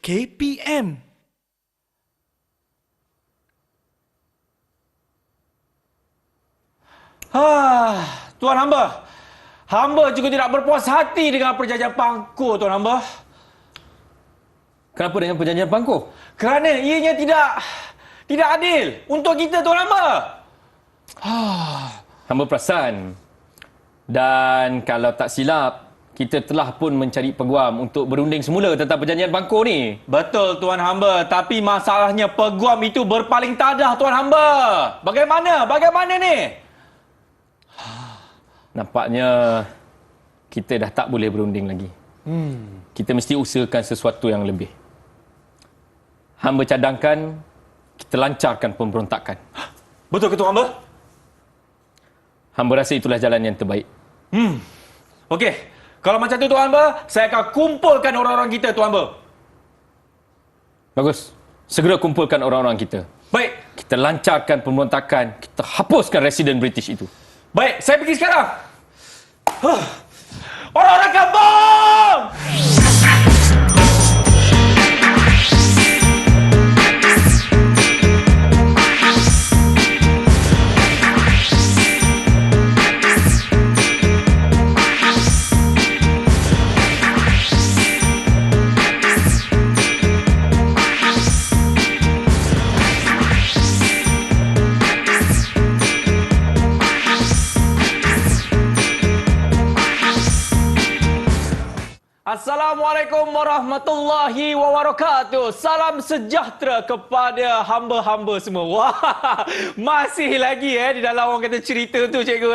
KPM. Tuan hamba. Hamba juga tidak berpuas hati dengan perjanjian Pangko, Tuan hamba. Kenapa dengan perjanjian Pangko? Kerana ianya tidak adil untuk kita, Tuan hamba. Hamba perasan. Dan kalau tak silap, kita telah pun mencari peguam untuk berunding semula tentang perjanjian Pangko ni. Betul, Tuan hamba. Tapi masalahnya peguam itu berpaling tadah, Tuan hamba. Bagaimana ni? Nampaknya kita dah tak boleh berunding lagi. Kita mesti usahakan sesuatu yang lebih. Hamba cadangkan kita lancarkan pemberontakan. Betul ke, Tuan hamba? Hamba rasa itulah jalan yang terbaik. Okey. Kalau macam tu, Tuan hamba, saya akan kumpulkan orang-orang kita, Tuan hamba. Bagus. Segera kumpulkan orang-orang kita. Baik. Kita lancarkan pemberontakan. Kita hapuskan residen British itu. Baik, saya pergi sekarang. Orang-orang kampung! Assalamualaikum warahmatullahi wabarakatuh. Salam sejahtera kepada hamba-hamba semua. Wah, masih lagi di dalam orang kata cerita tu, cikgu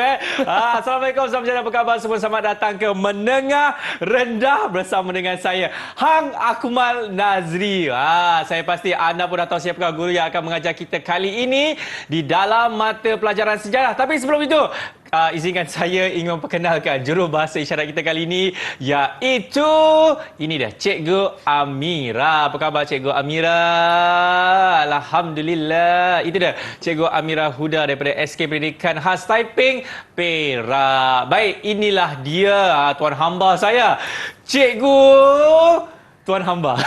Assalamualaikum, salam sejahtera, apa khabar semua? Selamat datang ke Menengah Rendah bersama dengan saya, Hang Akmal Nazri. Saya pasti anda pun dah tahu siapakah guru yang akan mengajar kita kali ini di dalam mata pelajaran sejarah. Tapi sebelum itu, izinkan saya ingin memperkenalkan jurubahasa isyarat kita kali ini, iaitu ini dia, Cikgu Amira. Apa khabar Cikgu Amira? Alhamdulillah. Itu dia, Cikgu Amira Huda daripada SK Pendidikan Khas Taiping, Perak. Baik, inilah dia tuan hamba saya, Cikgu Tuan hamba.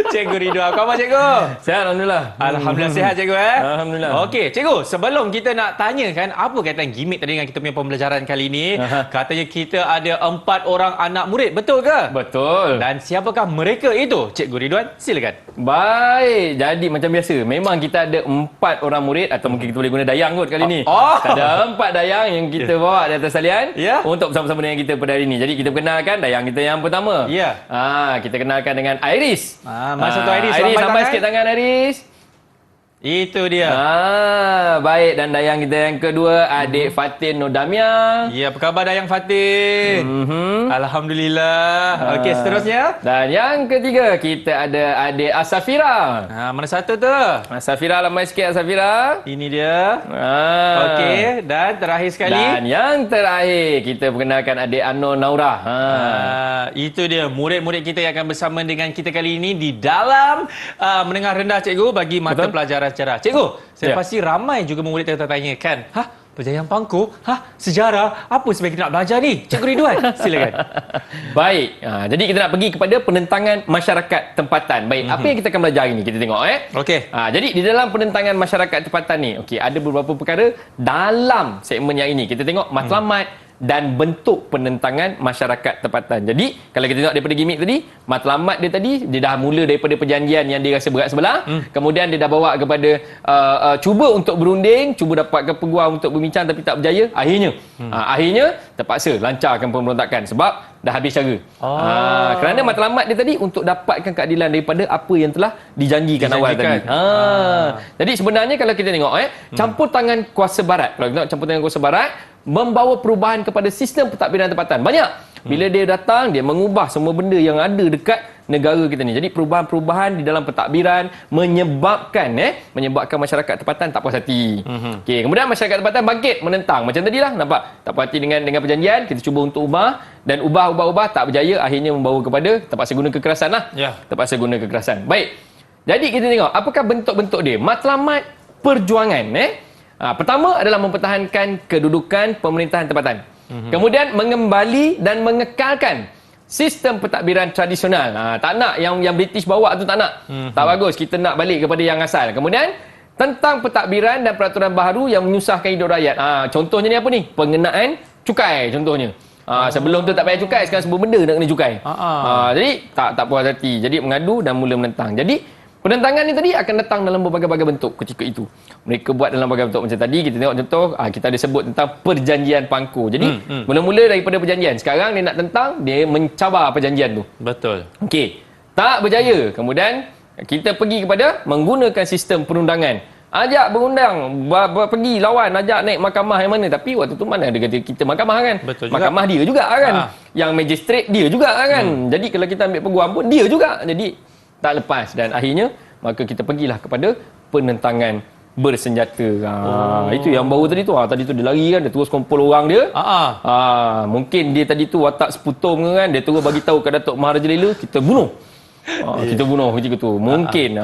Cikgu Ridwan. Apa khabar Cikgu? Sehat, Alhamdulillah. Alhamdulillah sihat Cikgu Alhamdulillah. Okey, Cikgu, sebelum kita nak tanya kan apa kaitan gimmick tadi dengan kita punya pembelajaran kali ini, katanya kita ada 4 orang anak murid, betul ke? Betul. Dan siapakah mereka itu? Cikgu Ridwan, silakan. Baik, jadi macam biasa, memang kita ada 4 orang murid, atau mungkin kita boleh guna dayang kot kali ni. Ada 4 dayang yang kita bawa di atas talian untuk bersama-sama dengan kita pada hari ini. Jadi kita perkenalkan dayang kita yang pertama. Kita kenalkan dengan Iris. Masa tu Iris, Iris, sampai sikit tangan Iris. Itu dia. Baik, dan dayang kita yang kedua, adik Fatin Nodamia. Ya, apa khabar dayang Fatin? Alhamdulillah. Okey, seterusnya. Dan yang ketiga, kita ada adik Asafira. Mana satu tu? Asafira, lambai sikit Asafira. Ini dia. Okey, dan terakhir sekali. Dan yang terakhir, kita perkenalkan adik Anor Naura. Itu dia, murid-murid kita yang akan bersama dengan kita kali ini di dalam menengah rendah, cikgu, bagi mata pelajaran sejarah. Cikgu, saya pasti ramai juga murid tertanya-tanyakan, perjanjian Pangko, sejarah, apa sebenarnya kita nak belajar ni? Cikgu Ridwan, silakan. Baik, jadi kita nak pergi kepada penentangan masyarakat tempatan. Baik, apa yang kita akan belajar hari ni? Kita tengok Okey. Jadi di dalam penentangan masyarakat tempatan ni, ada beberapa perkara dalam segmen yang ini. Kita tengok matlamat dan bentuk penentangan masyarakat tempatan. Jadi, kalau kita tengok daripada gimmick tadi, matlamat dia tadi, dia dah mula daripada perjanjian yang dia rasa berat sebelah, kemudian dia dah bawa kepada cuba untuk berunding, cuba dapatkan peguam untuk berbincang tapi tak berjaya, akhirnya terpaksa lancarkan pemberontakan sebab dah habis cara. Kerana matlamat dia tadi untuk dapatkan keadilan daripada apa yang telah dijanjikan awal tadi. Jadi sebenarnya kalau kita tengok campur tangan kuasa barat, kalau kita tengok campur tangan kuasa barat membawa perubahan kepada sistem pentadbiran tempatan. Banyak. Bila dia datang, dia mengubah semua benda yang ada dekat negara kita ni. Jadi perubahan-perubahan di dalam pentadbiran menyebabkan masyarakat tempatan tak puas hati. Okey, kemudian masyarakat tempatan bangkit menentang. Macam tadilah, nampak? Tak puas hati dengan perjanjian, kita cuba untuk ubah dan ubah tak berjaya, akhirnya membawa kepada terpaksa guna kekerasan lah. Terpaksa guna kekerasan. Baik. Jadi kita tengok apakah bentuk-bentuk dia. Matlamat perjuangan pertama adalah mempertahankan kedudukan pemerintahan tempatan. Kemudian mengembali dan mengekalkan sistem pentadbiran tradisional. Tak nak yang British bawa tu, tak nak. Tak bagus, kita nak balik kepada yang asal. Kemudian tentang pentadbiran dan peraturan baharu yang menyusahkan hidup rakyat. Contohnya ni apa ni? Pengenaan cukai contohnya. Sebelum tu tak payah cukai, sekarang semua benda nak kena cukai. Jadi tak puas hati. Jadi mengadu dan mula menentang. Jadi penentangan ni tadi akan datang dalam berbagai-bagai bentuk ketika itu. Mereka buat dalam berbagai bentuk. Macam tadi kita tengok contoh, kita ada sebut tentang perjanjian Pangku. Jadi mula-mula daripada perjanjian. Sekarang dia nak tentang, dia mencabar perjanjian tu. Betul. Okey. Tak berjaya. Kemudian kita pergi kepada menggunakan sistem perundangan. Ajak berundang, pergi lawan, ajak naik mahkamah yang mana. Tapi waktu tu mana ada kata kita mahkamah kan? Betul juga. Mahkamah dia juga kan? Yang magistrate dia juga kan? Jadi kalau kita ambil peguam pun dia juga. Jadi tak lepas. Dan akhirnya maka kita pergilah kepada penentangan bersenjata. Itu yang baru tadi tu. Tadi tu dia lari kan, dia terus kumpul orang dia. Mungkin dia tadi tu watak seputum kan, dia terus bagi tahu ke Datuk Maharaja Lela, kita bunuh. Kita bunuh macam tu. Mungkin.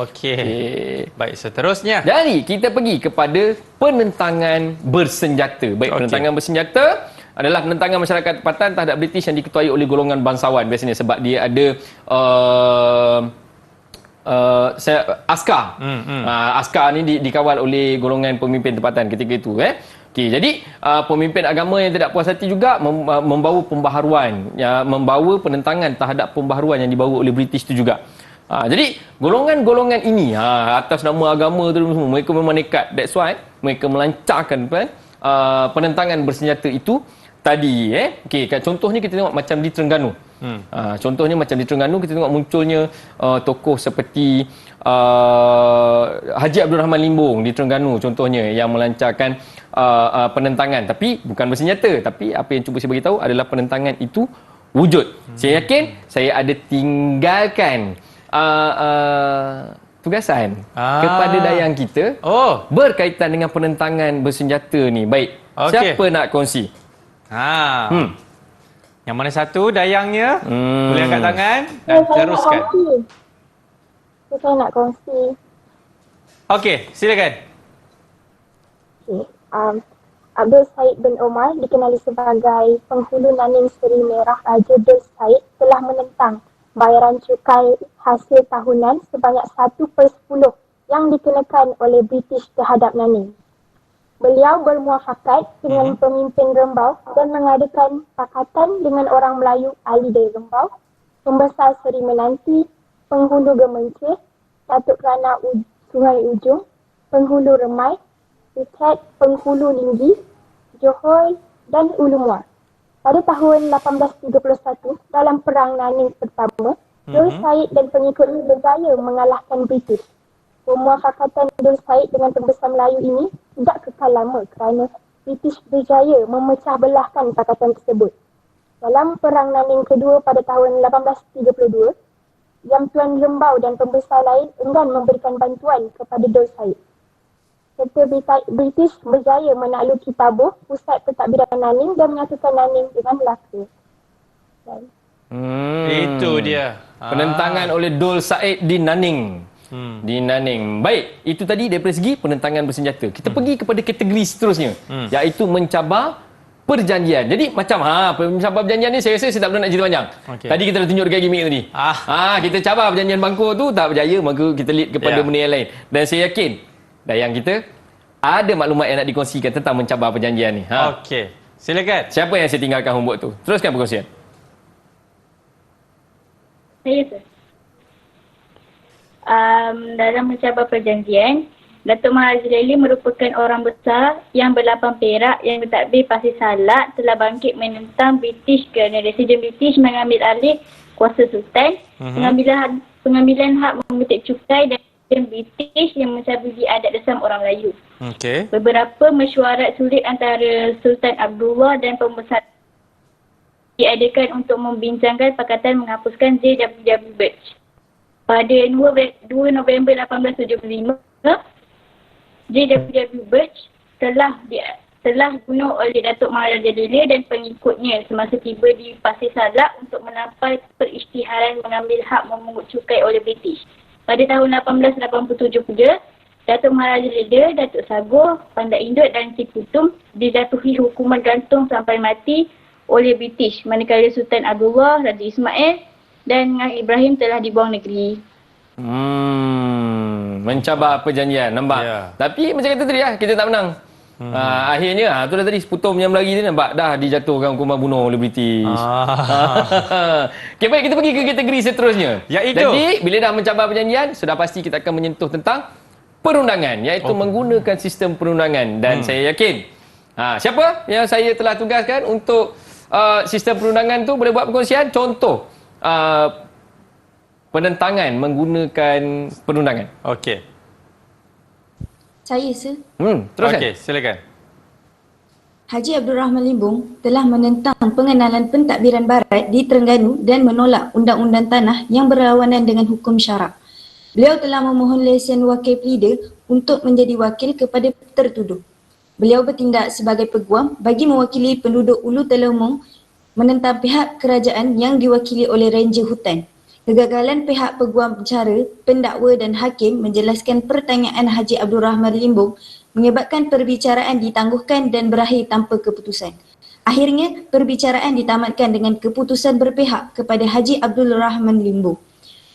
Okey. Baik, seterusnya. Jadi kita pergi kepada penentangan bersenjata. Baik, penentangan bersenjata adalah penentangan masyarakat tempatan terhadap British yang diketuai oleh golongan bangsawan biasanya, sebab dia ada askar. Askar ni dikawal oleh golongan pemimpin tempatan ketika itu. Okey, jadi pemimpin agama yang tidak puas hati juga membawa pembaharuan, membawa penentangan terhadap pembaharuan yang dibawa oleh British itu juga. Jadi golongan-golongan ini atas nama agama tu semua, mereka memang nekat. That's why mereka melancarkan penentangan bersenjata itu tadi. Okey, contohnya kita tengok macam di Terengganu. Contohnya macam di Terengganu kita tengok munculnya tokoh seperti Haji Abdul Rahman Limbong di Terengganu contohnya, yang melancarkan penentangan, tapi bukan bersenjata, tapi apa yang cuba saya beritahu adalah penentangan itu wujud. Saya yakin saya ada tinggalkan tugasan kepada dayang kita berkaitan dengan penentangan bersenjata ni. Baik, siapa nak kongsi? Yang mana satu dayangnya? Boleh angkat tangan dan teruskan. Saya nak kongsi. Okey, silakan. Okay. Abdul Said bin Omar, dikenali sebagai penghulu Naning Seri Merah Raja Dul Said, telah menentang bayaran cukai hasil tahunan sebanyak 1/10 yang dikenakan oleh British terhadap Naning. Beliau bermuafakat dengan pemimpin Rembau dan mengadakan pakatan dengan orang Melayu ahli dari Rembau, Pembesar Seri Menanti, Penghulu Gemenceh, Datuk Kerana Sungai Ujung, Penghulu Remai, Buket Penghulu Linggi, Johor dan Ulu Muar. Pada tahun 1831, dalam Perang Naning pertama, Dul Said dan pengikutnya berjaya mengalahkan British. Pemuafakatan Dul Said dengan Pembesar Melayu ini tidak kekal lama kerana British berjaya memecah belahkan pakatan tersebut. Dalam Perang Naning kedua pada tahun 1832, Yang Tuan Rembau dan pembesar lain enggan memberikan bantuan kepada Dul Said. Serta British berjaya menakluki Pabuh, pusat pentadbiran Naning, dan menyatukan Naning dengan Melaka. Itu dia. Penentangan oleh Dul Said di Naning. Di Naning. Baik, itu tadi daripada segi penentangan bersenjata. Kita pergi kepada kategori seterusnya, iaitu mencabar perjanjian. Jadi macam mencabar perjanjian ni saya rasa saya tak perlu nak cerita panjang. Tadi kita dah tunjuk dekat gimmick tadi. Kita cabar perjanjian Bangkok tu tak berjaya, maka kita lead kepada benda yang lain. Dan saya yakin dayang kita ada maklumat yang nak dikongsikan tentang mencabar perjanjian ni. Okey, silakan. Siapa yang saya tinggalkan homework tu? Teruskan perkongsian. Saya tu. Dalam mencabar perjanjian, Datuk Maharaja Lela merupakan orang besar yang berlapang perak yang bertadbir Pasir Salak telah bangkit menentang British kerana Residen British mengambil alih kuasa Sultan, pengambilan hak memetik cukai dan British yang mencabuli adat desam orang Melayu. Beberapa mesyuarat sulit antara Sultan Abdullah dan pembesar diadakan untuk membincangkan pakatan menghapuskan JWW Birch. Pada 2 November 1875, JWW Birch telah dibunuh oleh Datuk Maharaja Lela dan pengikutnya semasa tiba di Pasir Salak untuk menampai perisytiharan mengambil hak memungut cukai oleh British. Pada tahun 1887 pula, Datuk Maharaja Lela, Datuk Sagor, Pandai Indut dan Cik Kutum dijatuhi hukuman gantung sampai mati oleh British manakala Sultan Abdullah, Raja Ismail dan Ngah Ibrahim telah dibuang negeri. Mencabar perjanjian, nampak? Ya. Tapi macam kata tadi lah, kita tak menang. Akhirnya, tu dah tadi seputum yang melari ni nampak dah dijatuhkan hukuman bunuh oleh British. Okay, baik, kita pergi ke kategori seterusnya. Iaitu? Jadi, bila dah mencabar perjanjian, sudah pasti kita akan menyentuh tentang perundangan, iaitu menggunakan sistem perundangan. Dan saya yakin, siapa yang saya telah tugaskan untuk sistem perundangan tu boleh buat perkongsian contoh penentangan menggunakan perundangan. Okey. Saya, Sir. Teruskan. Okey, silakan. Haji Abdul Rahman Limbong telah menentang pengenalan pentadbiran barat di Terengganu dan menolak undang-undang tanah yang berlawanan dengan hukum syarak. Beliau telah memohon lesen wakil pleader untuk menjadi wakil kepada tertuduh. Beliau bertindak sebagai peguam bagi mewakili penduduk Ulu Telomong menentang pihak kerajaan yang diwakili oleh Ranger Hutan. Kegagalan pihak peguam pencara, pendakwa dan hakim menjelaskan pertanyaan Haji Abdul Rahman Limbong menyebabkan perbicaraan ditangguhkan dan berakhir tanpa keputusan. Akhirnya, perbicaraan ditamatkan dengan keputusan berpihak kepada Haji Abdul Rahman Limbong.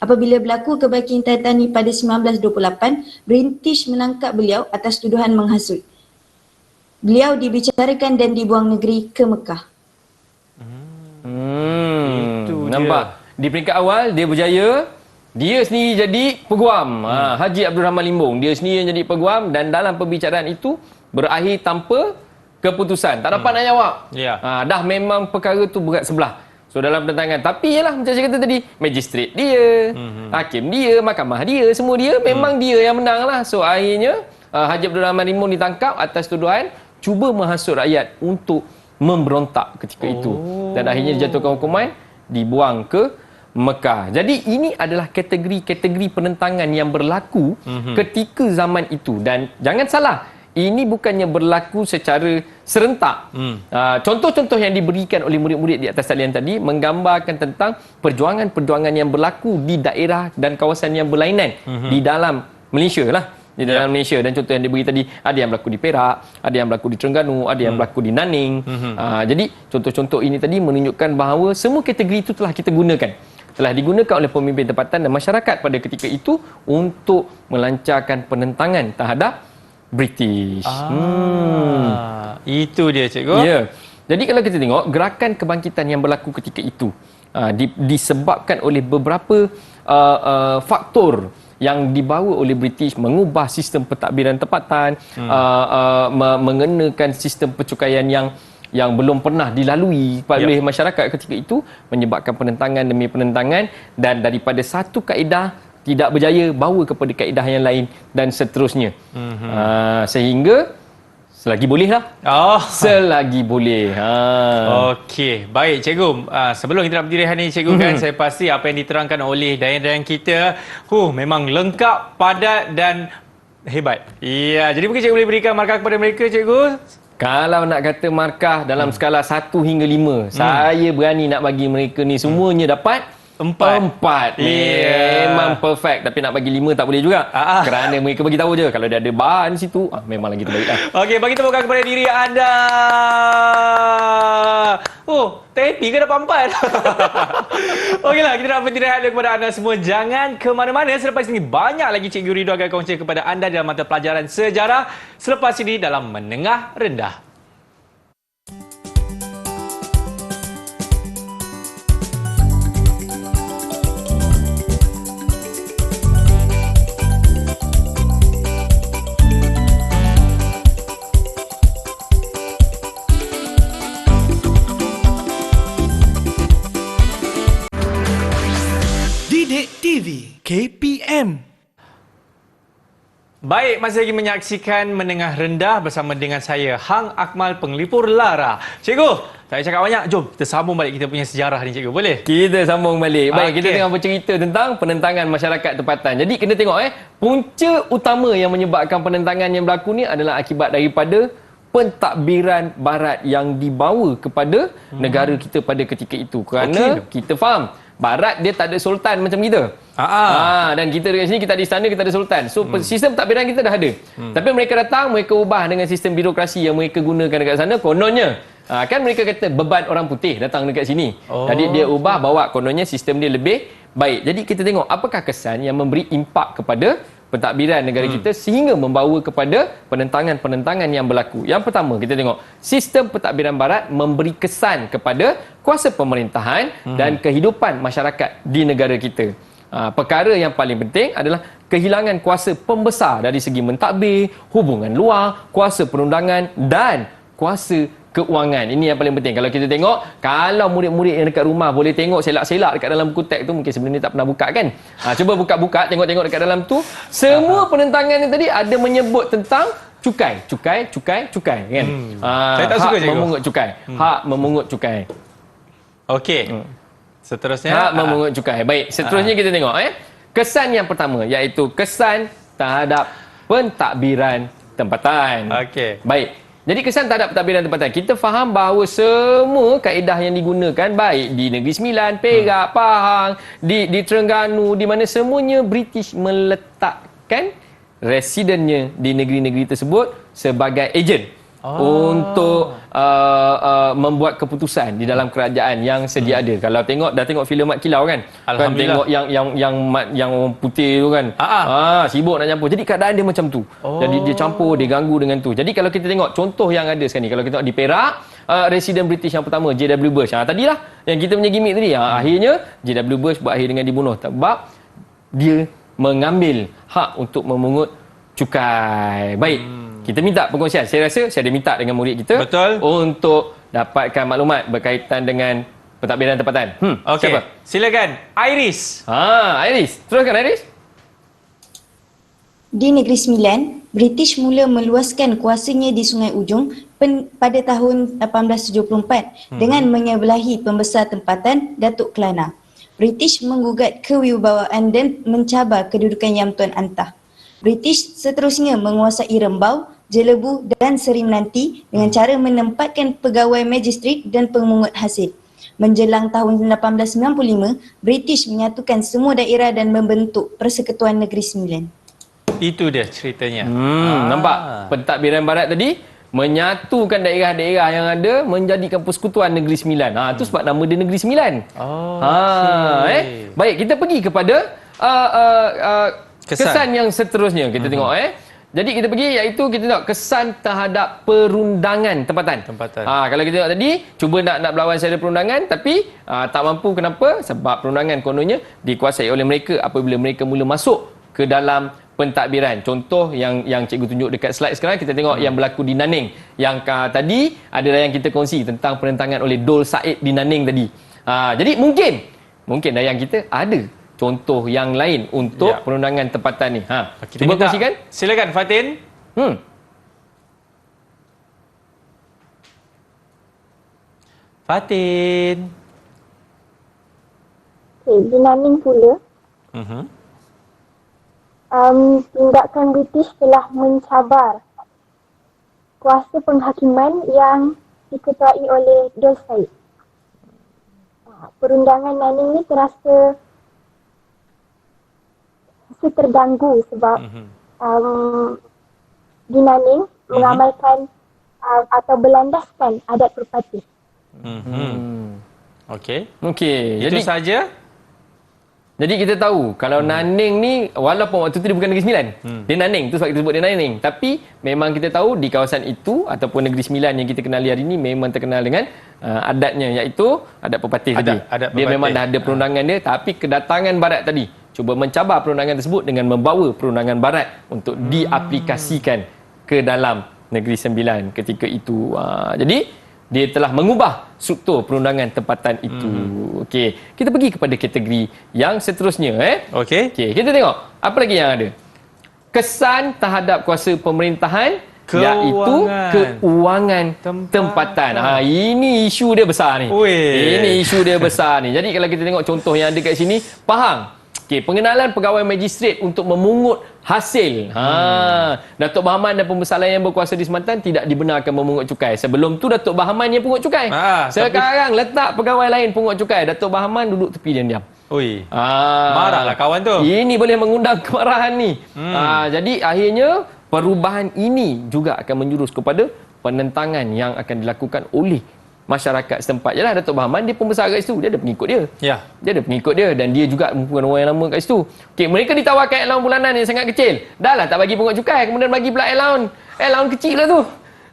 Apabila berlaku kebangkitan Tani pada 1928, British menangkap beliau atas tuduhan menghasut. Beliau dibicarakan dan dibuang negeri ke Mekah. Itu Nampak? Di peringkat awal dia berjaya, dia sendiri jadi peguam. Haji Abdul Rahman Limbong, dia sendiri yang jadi peguam dan dalam perbicaraan itu berakhir tanpa keputusan. Tak dapat nak jawab. Ya. Dah memang perkara tu berat sebelah. So dalam penentangan, tapi yalah macam saya kata tadi, magistrate dia, hakim dia, mahkamah dia, semua dia memang dia yang menang lah. So akhirnya Haji Abdul Rahman Limbong ditangkap atas tuduhan cuba menghasut rakyat untuk memberontak ketika itu. Dan akhirnya dijatuhkan hukuman, dibuang ke Mekah. Jadi ini adalah kategori-kategori penentangan yang berlaku ketika zaman itu. Dan jangan salah, ini bukannya berlaku secara serentak. Contoh-contoh yang diberikan oleh murid-murid di atas talian tadi menggambarkan tentang perjuangan-perjuangan yang berlaku di daerah dan kawasan yang berlainan di dalam Malaysia lah. Di dalam Malaysia. Dan contoh yang diberi tadi, ada yang berlaku di Perak, ada yang berlaku di Terengganu, ada yang berlaku di Nanning. Jadi contoh-contoh ini tadi menunjukkan bahawa semua kategori itu telah kita gunakan, telah digunakan oleh pemimpin tempatan dan masyarakat pada ketika itu untuk melancarkan penentangan terhadap British. Itu dia, cikgu. Ya. Jadi kalau kita tengok gerakan kebangkitan yang berlaku ketika itu disebabkan oleh beberapa faktor yang dibawa oleh British, mengubah sistem pentadbiran tempatan, mengenakan sistem percukaian yang belum pernah dilalui oleh masyarakat ketika itu, menyebabkan penentangan demi penentangan, dan daripada satu kaedah tidak berjaya bawa kepada kaedah yang lain dan seterusnya. Sehingga selagi boleh lah. Selagi boleh. Okey, baik cikgu. Sebelum kita nak berhenti rehat ni cikgu kan, saya pasti apa yang diterangkan oleh dayan-dayan kita memang lengkap, padat dan hebat. Ya, jadi mungkin cikgu boleh berikan markah kepada mereka, cikgu. Kalau nak kata markah dalam skala 1 hingga 5, saya berani nak bagi mereka ni semuanya dapat 4. Memang perfect. Tapi nak bagi 5 tak boleh juga. Kerana mereka bagi tahu je kalau dia ada bahan situ, memang lagi terbaik lah. Okey, bagi tepukan kepada diri anda. Happy ke dapat 4? Okeylah, kita nak berhenti rehat kepada anda semua. Jangan ke mana-mana. Selepas ini banyak lagi Cikgu Ridho akan kongsi kepada anda dalam mata pelajaran sejarah. Selepas ini dalam Menengah Rendah. TV KPM. Baik, masih lagi menyaksikan Menengah Rendah bersama dengan saya, Hang Akmal, penglipur Lara. Cikgu, saya cakap banyak. Jom kita sambung balik kita punya sejarah ni, cikgu. Boleh? Kita sambung balik. Baik, kita Okey. tengah bercerita tentang penentangan masyarakat tempatan. Jadi kena tengok punca utama yang menyebabkan penentangan yang berlaku ni adalah akibat daripada pentadbiran barat yang dibawa kepada negara kita pada ketika itu. Kerana kita faham, barat dia tak ada sultan macam kita. Dan kita dekat sini, kita ada istana, kita ada sultan. So sistem pentadbiran kita dah ada. Tapi mereka datang, mereka ubah dengan sistem birokrasi yang mereka gunakan dekat sana. Kononnya Kan mereka kata beban orang putih datang dekat sini. Oh. Jadi dia ubah bawa kononnya sistem dia lebih baik. Jadi kita tengok apakah kesan yang memberi impak kepada pentadbiran negara kita sehingga membawa kepada penentangan-penentangan yang berlaku. Yang pertama, kita tengok sistem pentadbiran barat memberi kesan kepada kuasa pemerintahan dan kehidupan masyarakat di negara kita. Perkara yang paling penting adalah kehilangan kuasa pembesar dari segi mentadbir, hubungan luar, kuasa perundangan dan kuasa keuangan. Ini yang paling penting. Kalau kita tengok, kalau murid-murid yang dekat rumah boleh tengok selak-selak dekat dalam buku teks tu, mungkin sebelum ni tak pernah buka kan. Cuba buka-buka, tengok-tengok dekat dalam tu. Semua penentangan ni tadi ada menyebut tentang cukai kan. Saya tak suka, cikgu. Memungut cukai. Hak memungut cukai. Okey. Seterusnya. Hak memungut cukai. Baik, seterusnya kita tengok kesan yang pertama iaitu kesan terhadap pentadbiran tempatan. Okey. Baik. Jadi kesan terhadap pentadbiran tempatan, kita faham bahawa semua kaedah yang digunakan baik di Negeri Sembilan, Perak, Pahang, di Terengganu, di mana semuanya British meletakkan residennya di negeri-negeri tersebut sebagai ejen untuk membuat keputusan di dalam kerajaan yang sedia ada. Kalau dah tengok filem Mat Kilau kan? Kan tengok yang orang putih tu kan. Sibuk nak campur. Jadi keadaan dia macam tu. Jadi dia campur, dia ganggu dengan tu. Jadi kalau kita tengok contoh yang ada sekarang ni, kalau kita tengok di Perak, residen British yang pertama J.W. Bush. Tadilah yang kita punya gimmick tadi. Akhirnya J.W. Bush berakhir dengan dibunuh sebab dia mengambil hak untuk memungut cukai. Baik. Kita minta perkongsian. Saya rasa saya ada minta dengan murid kita. Betul. Untuk dapatkan maklumat berkaitan dengan pentadbiran tempatan. Okey. Siapa? Silakan. Iris. Iris. Teruskan Iris. Di Negeri Sembilan, British mula meluaskan kuasanya di Sungai Ujong pada tahun 1874 dengan menyebelahi pembesar tempatan Datuk Kelana. British menggugat kewibawaan dan mencabar kedudukan Yang Tuan Antah. British seterusnya menguasai Rembau, Jelebu dan Seri Menanti dengan cara menempatkan pegawai magistrat dan pemungut hasil. Menjelang tahun 1895, British menyatukan semua daerah dan membentuk Persekutuan Negeri Sembilan. Itu dia ceritanya. Nampak? Pentadbiran barat tadi menyatukan daerah-daerah yang ada menjadikan Persekutuan Negeri Sembilan. Itu sebab nama dia Negeri Sembilan. Baik, kita pergi kepada kesan yang seterusnya. Kita tengok Jadi kita pergi iaitu kita tengok kesan terhadap perundangan tempatan. Kalau kita tengok tadi cuba nak berlawan secara perundangan tapi tak mampu. Kenapa? Sebab perundangan kononnya dikuasai oleh mereka apabila mereka mula masuk ke dalam pentadbiran. Contoh yang cikgu tunjuk dekat slide sekarang, kita tengok yang berlaku di Nanning. Yang tadi adalah yang kita kongsi tentang penentangan oleh Dol Said di Nanning tadi. Jadi mungkin dayang kita ada contoh yang lain untuk perundangan tempatan ni. Cuba kongsikan. Silakan Fatin. Fatin. Okay, di Nanning pula, tindakan British telah mencabar kuasa penghakiman yang diketuai oleh Dol Said. Perundangan Nanning ni terasa terganggu sebab di Nanning mengamalkan atau berlandaskan adat perpati. Okey. Itu saja. Jadi kita tahu kalau Nanning ni walaupun waktu tu dia bukan Negeri Sembilan. Dia Nanning, tu sebab kita sebut dia Nanning. Tapi memang kita tahu di kawasan itu ataupun Negeri Sembilan yang kita kenali hari ini memang terkenal dengan adatnya iaitu adat pepatih tadi. Dia memang dah ada perundangan dia tapi kedatangan barat tadi cuba mencabar perundangan tersebut dengan membawa perundangan barat untuk diaplikasikan ke dalam Negeri Sembilan ketika itu. Jadi dia telah mengubah struktur perundangan tempatan itu. Okey, kita pergi kepada kategori yang seterusnya. Okey, kita tengok apa lagi yang ada. Kesan terhadap kuasa pemerintahan iaitu keuangan tempatan. Ini isu dia besar ni. Ini isu dia besar ni. Jadi kalau kita tengok contoh yang ada kat sini, Pahang. Pengenalan pegawai magistrat untuk memungut hasil. Datuk Bahaman dan pembesar lain yang berkuasa di Sematan tidak dibenarkan memungut cukai. Sebelum tu Datuk Bahaman yang pungut cukai. Sekarang letak pegawai lain pungut cukai. Datuk Bahaman duduk tepi diam-diam. Marahlah kawan tu. Ini boleh mengundang kemarahan ni. Jadi akhirnya perubahan ini juga akan menjurus kepada penentangan yang akan dilakukan oleh masyarakat setempat. Yalah, Datuk Bahaman dia pembesar kat situ, dia ada pengikut dia. Ya. Dia ada pengikut dia dan dia juga merupakan orang yang lama kat situ. Okey, mereka ditawarkan allowance bulanan yang sangat kecil. Dah lah tak bagi pungut cukai, kemudian bagi pula allowance. Allowance kecil lah tu.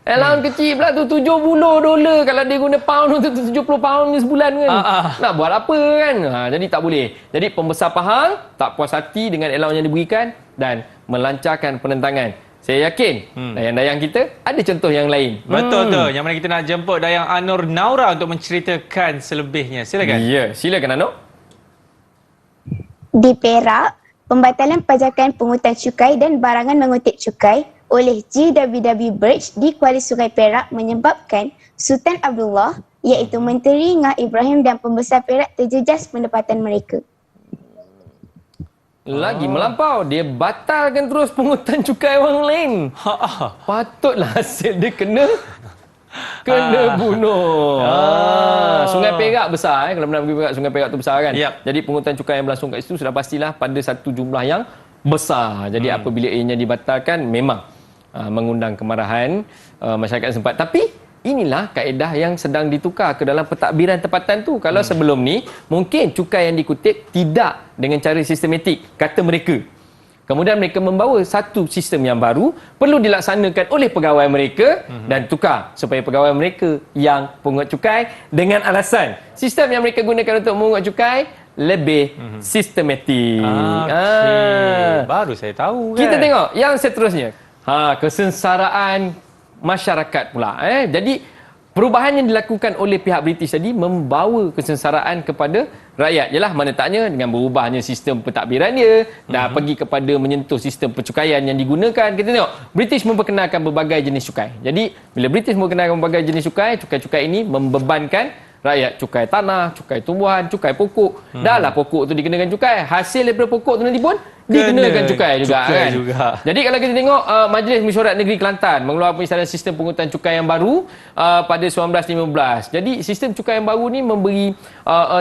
Allowance kecil pula tu $70 kalau dia guna pound tu 70 pound ni sebulan kan. Nak buat apa kan? Jadi tak boleh. Jadi pembesar Pahang tak puas hati dengan allowance yang diberikan dan melancarkan penentangan. Saya yakin dayang-dayang kita ada contoh yang lain. Betul tu. Yang mana kita nak jemput Dayang Anur Naura untuk menceritakan selebihnya. Silakan. Ya, silakan Anok. Di Perak, pembatalan pajakan pungutan cukai dan barangan mengutip cukai oleh GWW Birch di Kuala Sungai Perak menyebabkan Sultan Abdullah iaitu Menteri Ngah Ibrahim dan pembesar Perak terjejas pendapatan mereka. Lagi melampau, dia batalkan terus pungutan cukai orang lain. Patutlah hasil dia kena bunuh. Sungai Perak besar kalau benar pergi Perak, Sungai Perak tu besar kan. Yep. Jadi pungutan cukai yang berlangsung kat situ sudah pastilah pada satu jumlah yang besar. Jadi apabila ianya dibatalkan memang mengundang kemarahan masyarakat setempat. Tapi inilah kaedah yang sedang ditukar ke dalam pentadbiran tempatan tu. Kalau sebelum ni mungkin cukai yang dikutip tidak dengan cara sistematik kata mereka. Kemudian mereka membawa satu sistem yang baru perlu dilaksanakan oleh pegawai mereka dan tukar supaya pegawai mereka yang pungut cukai dengan alasan sistem yang mereka gunakan untuk mengungut cukai lebih sistematik. Baru saya tahu kan. Kita tengok yang seterusnya. Kesengsaraan masyarakat pula. Jadi perubahan yang dilakukan oleh pihak British tadi membawa kesengsaraan kepada rakyat. Yalah, mana taknya dengan berubahnya sistem pentadbiran dia dah pergi kepada menyentuh sistem percukaian yang digunakan. Kita tengok British memperkenalkan berbagai jenis cukai. Jadi bila British memperkenalkan berbagai jenis cukai, cukai-cukai ini membebankan rakyat. Cukai tanah, cukai tumbuhan, cukai pokok. Dah lah pokok tu dikenakan cukai. Hasil daripada pokok tu nanti pun dikenakan cukai juga kan. Jadi kalau kita tengok Majlis Mesyuarat Negeri Kelantan mengeluarkan esaran sistem pungutan cukai yang baru pada 1915. Jadi sistem cukai yang baru ni memberi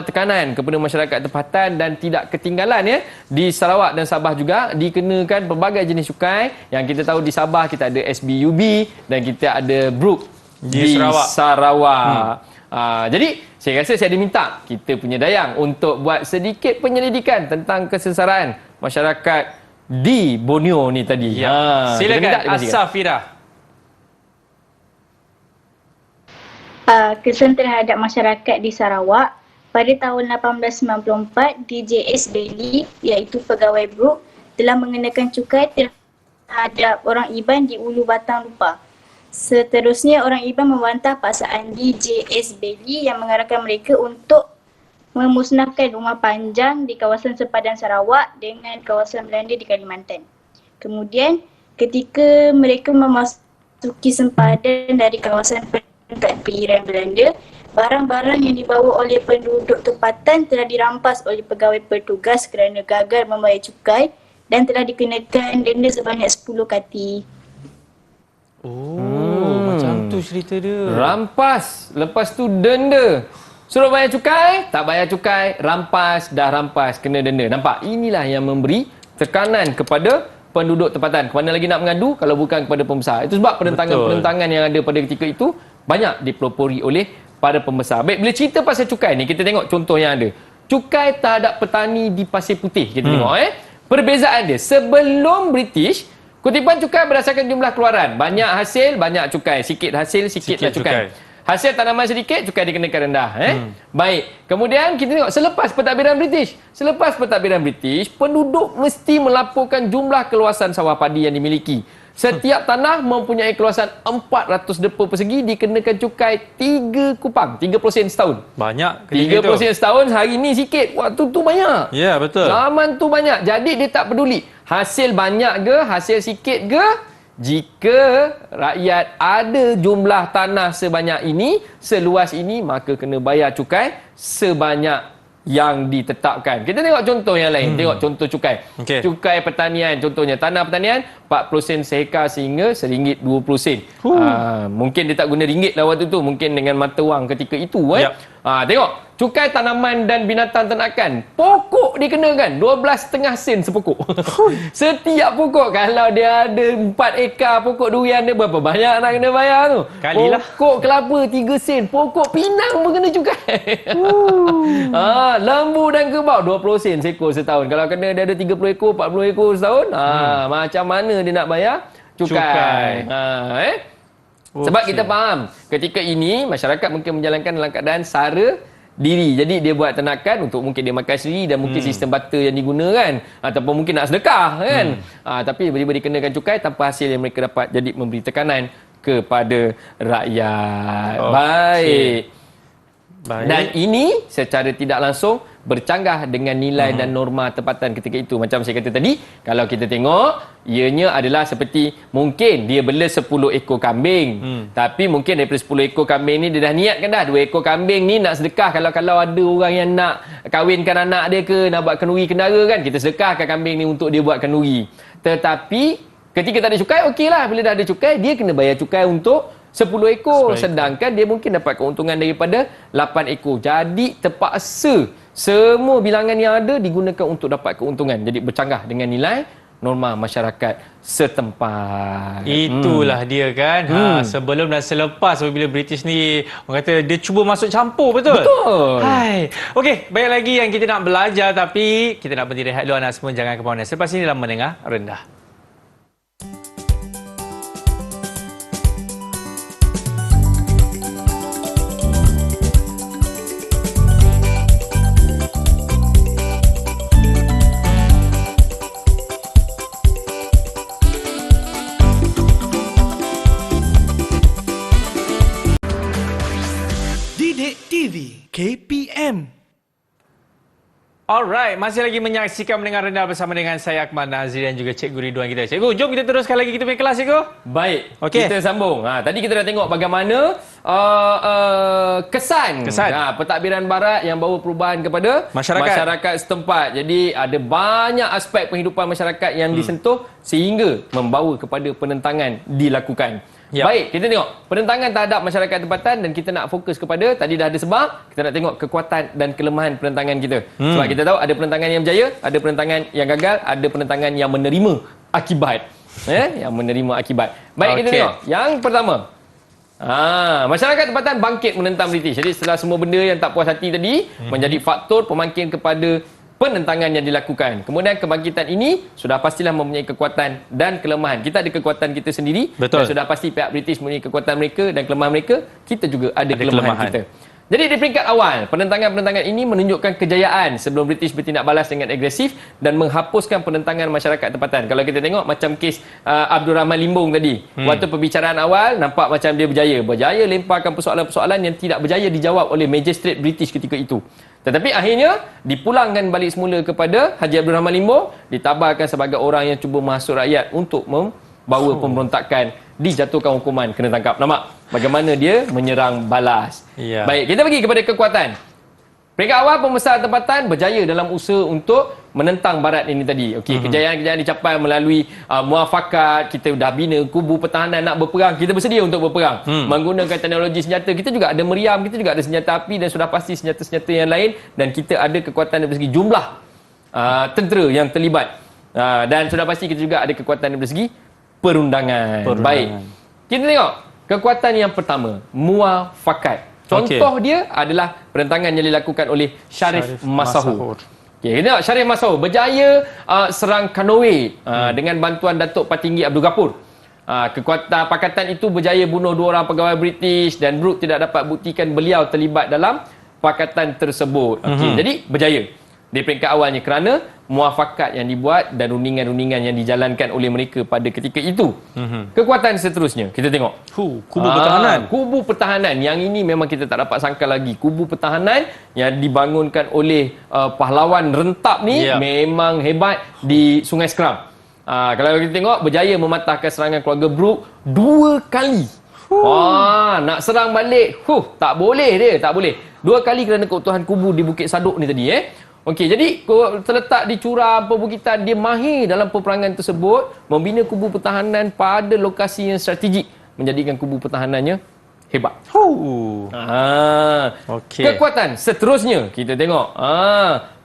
tekanan kepada masyarakat tempatan dan tidak ketinggalan ya. Di Sarawak dan Sabah juga dikenakan pelbagai jenis cukai. Yang kita tahu di Sabah kita ada SBUB dan kita ada Brooke di Sarawak. Jadi saya rasa saya diminta kita punya Dayang untuk buat sedikit penyelidikan tentang kesengsaraan masyarakat di Borneo ni tadi. Silakan Asafira. Kesan terhadap masyarakat di Sarawak pada tahun 1894, DJS Bailey iaitu pegawai Brooke telah mengenakan cukai terhadap orang Iban di Ulu Batang Lupa. Seterusnya, orang Iban membantah paksaan DJS Bailey yang mengarahkan mereka untuk memusnahkan rumah panjang di kawasan sepadan Sarawak dengan kawasan Belanda di Kalimantan. Kemudian, ketika mereka memasuki sempadan dari kawasan pentadbiran Belanda, barang-barang yang dibawa oleh penduduk tempatan telah dirampas oleh pegawai petugas kerana gagal membayar cukai dan telah dikenakan denda sebanyak 10 kati. Macam tu cerita dia. Rampas, lepas tu denda. Suruh bayar cukai, tak bayar cukai, rampas, dah rampas, kena denda. Nampak? Inilah yang memberi tekanan kepada penduduk tempatan. Ke mana lagi nak mengadu kalau bukan kepada pembesar. Itu sebab penentangan-penentangan yang ada pada ketika itu banyak dipelopori oleh para pembesar. Baik, bila cerita pasal cukai ni, kita tengok contoh yang ada. Cukai terhadap petani di Pasir Putih. Kita tengok perbezaan dia. Sebelum British, kutipan cukai berdasarkan jumlah keluaran. Banyak hasil, banyak cukai. Sikit hasil, sikitlah cukai. Hasil tanaman sedikit, cukai dikenakan rendah. Baik. Kemudian kita tengok selepas pentadbiran British. Selepas pentadbiran British, penduduk mesti melaporkan jumlah keluasan sawah padi yang dimiliki. Setiap tanah mempunyai keluasan 400 depa persegi dikenakan cukai 3 kupang, 3% setahun. Banyak ketika 3% setahun, hari ni sikit. Waktu tu banyak. Ya, betul. Zaman tu banyak. Jadi dia tak peduli hasil banyak ke, hasil sikit ke. Jika rakyat ada jumlah tanah sebanyak ini, seluas ini, maka kena bayar cukai sebanyak yang ditetapkan. Kita tengok contoh yang lain. Tengok contoh cukai. Cukai pertanian, contohnya tanah pertanian 40 sen sehektar sehingga RM1.20. Mungkin dia tak guna ringgit lah waktu tu, mungkin dengan mata wang ketika itu. Tengok, cukai tanaman dan binatang ternakan. Pokok dikenakan 12,5 sen sepokok. Setiap pokok, kalau dia ada 4 ekar pokok durian, dia berapa banyak nak kena bayar tu? Kalilah. Pokok kelapa 3 sen. Pokok pinang pun kena cukai. Lembu dan kerbau 20 sen seekor setahun. Kalau kena dia ada 30 ekor, 40 ekor setahun, macam mana dia nak bayar cukai. Sebab kita faham, ketika ini masyarakat mungkin menjalankan dalam keadaan sara diri. Jadi dia buat ternakan untuk mungkin dia makan sendiri dan mungkin sistem barter yang digunakan ataupun mungkin nak sedekah kan. Tapi tiba-tiba dikenakan cukai tanpa hasil yang mereka dapat, jadi memberi tekanan kepada rakyat. Baik. Dan ini secara tidak langsung bercanggah dengan nilai dan norma tempatan ketika itu. Macam saya kata tadi, kalau kita tengok, ianya adalah seperti mungkin dia bela 10 ekor kambing. Tapi mungkin daripada 10 ekor kambing ni dia dah niatkan dah 2 ekor kambing ni nak sedekah. Kalau ada orang yang nak kahwinkan anak dia ke, nak buat kenduri kendara kan, kita sedekahkan kambing ni untuk dia buat kenduri. Tetapi ketika tak ada cukai, okeylah. Bila dah ada cukai, dia kena bayar cukai untuk 10 ekor. Sedangkan dia mungkin dapat keuntungan daripada 8 ekor. Jadi terpaksa semua bilangan yang ada digunakan untuk dapat keuntungan. Jadi bercanggah dengan nilai norma masyarakat setempat. Itulah dia kan. Sebelum dan selepas apabila British ni orang kata dia cuba masuk campur, betul? Betul. Hai. Okey, banyak lagi yang kita nak belajar tapi kita nak berhenti rehat dulu, anak semua jangan ke mana. Selepas ini dalam Mendengar Rendah. Didik TV KPM. Alright, masih lagi menyaksikan Mendengar Rendah bersama dengan saya Akmal Nazri dan juga Cikgu Ridwan kita. Cikgu, jom kita teruskan lagi kita punya kelas, Cikgu. Baik, Okey. kita sambung. Tadi kita dah tengok bagaimana kesan. Pentadbiran barat yang bawa perubahan kepada masyarakat setempat. Jadi ada banyak aspek penghidupan masyarakat yang disentuh sehingga membawa kepada penentangan dilakukan. Yap. Baik, kita tengok penentangan terhadap masyarakat tempatan dan kita nak fokus kepada, tadi dah ada sebab, kita nak tengok kekuatan dan kelemahan penentangan kita. Sebab kita tahu ada penentangan yang berjaya, ada penentangan yang gagal, ada penentangan yang menerima akibat. Yang menerima akibat. Baik, kita tengok. Yang pertama, masyarakat tempatan bangkit menentang British. Jadi setelah semua benda yang tak puas hati tadi menjadi faktor pemangkin kepada penentangan yang dilakukan. Kemudian kebangkitan ini sudah pastilah mempunyai kekuatan dan kelemahan. Kita ada kekuatan kita sendiri. Betul. Dan sudah pasti pihak British mempunyai kekuatan mereka dan kelemahan mereka. Kita juga ada kelemahan kita. Jadi di peringkat awal, penentangan-penentangan ini menunjukkan kejayaan sebelum British bertindak balas dengan agresif dan menghapuskan penentangan masyarakat tempatan. Kalau kita tengok macam kes Abdul Rahman Limbung tadi, waktu perbicaraan awal nampak macam dia berjaya lemparkan persoalan-persoalan yang tidak berjaya dijawab oleh magistrate British ketika itu. Tetapi akhirnya dipulangkan balik semula kepada Haji Abdul Rahman Limbung, ditabarkan sebagai orang yang cuba menghasut rakyat untuk membawa pemberontakan, dijatuhkan hukuman kena tangkap. Nampak bagaimana dia menyerang balas. Ya. Baik, kita pergi kepada kekuatan. Peringkat awal pembesar tempatan berjaya dalam usaha untuk menentang barat ini tadi. Okey, kejayaan-kejayaan dicapai melalui muafakat. Kita dah bina kubu pertahanan nak berperang. Kita bersedia untuk berperang. Menggunakan teknologi senjata. Kita juga ada meriam, kita juga ada senjata api dan sudah pasti senjata-senjata yang lain. Dan kita ada kekuatan dari segi jumlah tentera yang terlibat. Dan sudah pasti kita juga ada kekuatan dari segi perundangan. Baik, kita tengok kekuatan yang pertama, muafakat. Contoh dia adalah penentangan yang dilakukan oleh Sharif Masahur. Okay, kita tengok Sharif Masahur berjaya serang Kanoe dengan bantuan Datuk Patinggi Abdul Ghafur. Kekuatan pakatan itu berjaya bunuh 2 orang pegawai British dan Brooke tidak dapat buktikan beliau terlibat dalam pakatan tersebut. Jadi berjaya di peringkat awalnya kerana muafakat yang dibuat dan rundingan-rundingan yang dijalankan oleh mereka pada ketika itu. Kekuatan seterusnya kita tengok kubu pertahanan. Kubu pertahanan yang ini memang kita tak dapat sangka lagi. Kubu pertahanan yang dibangunkan oleh pahlawan rentap ni memang hebat di Sungai Skram. Kalau kita tengok berjaya mematahkan serangan keluarga Brooke 2 kali. Nak serang balik tak boleh dia, tak boleh. 2 kali kerana keutuhan kubu di Bukit Saduk ni tadi. Okey, jadi terletak di curam perbukitan, dia mahir dalam peperangan tersebut, membina kubu pertahanan pada lokasi yang strategik, menjadikan kubu pertahanannya hebat. Okey. Kekuatan seterusnya kita tengok.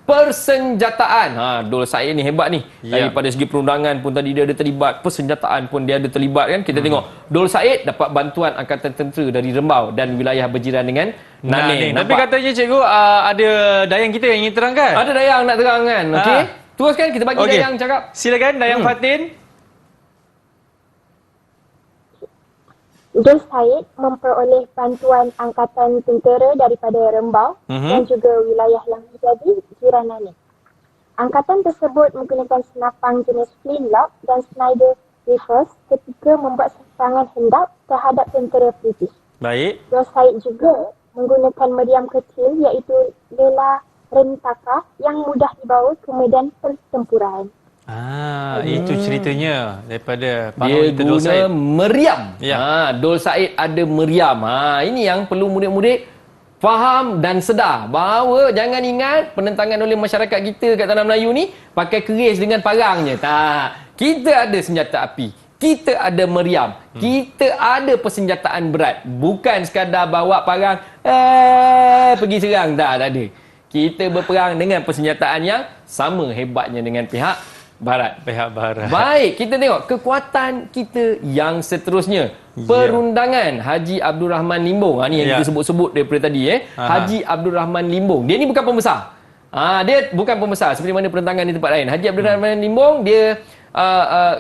Persenjataan. Dol Said ni hebat ni. Ya. Daripada segi perundangan pun tadi dia ada terlibat, persenjataan pun dia ada terlibat kan. Kita tengok Dol Said dapat bantuan angkatan tentera dari Rembau dan wilayah berjiran dengan Naning. Tapi katanya cikgu ada dayang kita yang ingin terangkan. ada dayang nak terang kan. Okey. Teruskan kita bagi Okey. dayang cakap. Silakan Dayang Fatin. Dol Said memperoleh bantuan angkatan tentera daripada Rembau dan juga wilayah yang menjadi jiran Naning. Angkatan tersebut menggunakan senapang jenis flintlock dan Snider rifles ketika membuat serangan hendak terhadap tentera British. Baik. Dol Said juga menggunakan meriam kecil iaitu Lela Rentaka yang mudah dibawa ke medan pertempuran. Itu ceritanya daripada Dia pahlawan kita Dol guna Said. meriam. Ya. Dol Said ada meriam. Ini yang perlu murid-murid faham dan sedar bahawa jangan ingat penentangan oleh masyarakat kita kat tanah Melayu ni pakai keris dengan parangnya. Tak. Kita ada senjata api. Kita ada meriam. Kita ada persenjataan berat. Bukan sekadar bawa parang pergi serang. Tak ada. Kita berperang dengan persenjataan yang sama hebatnya dengan pihak Barat. Pihak Barat. Baik, kita tengok kekuatan kita yang seterusnya. Perundangan Haji Abdul Rahman Limbong. Ni yang kita sebut-sebut daripada tadi. Haji Abdul Rahman Limbong. Dia ni bukan pembesar. Dia bukan pembesar seperti mana perentangan di tempat lain. Haji Abdul Rahman Limbong, dia